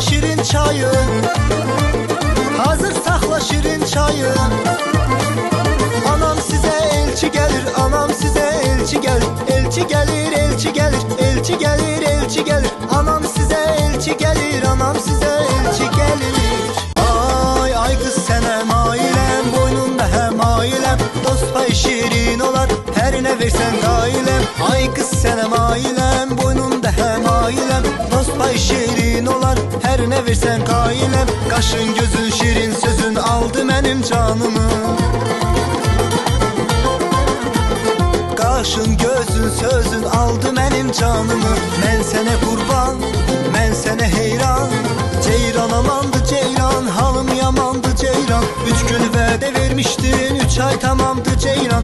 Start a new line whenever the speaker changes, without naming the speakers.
şirin çayın, hazır saxla şirin çayın. Anam size elçi gelir, anam size elçi gelir. Elçi gelir, elçi gelir, elçi gelir, elçi gelir. Anam size elçi gelir, anam size elçi gelir. Ay ay kız senem ailem, boynunda hem ailem. Dost pay şirin olar, her ne versen gailem. Ay kız senem ailem, boynunda hem ailem. Dost pay şirin olar, her ne versen gailem. Kaşın gözün şirin sözün aldı benim canımı. Kaşın gözün sözün aldı benim canımı. Ben sene kurban, ben sene heyran. Ceyran amandı ceyran, halım yamandı ceyran. 3 gün vədə vermiştin, 3 ay tamamdı ceyran.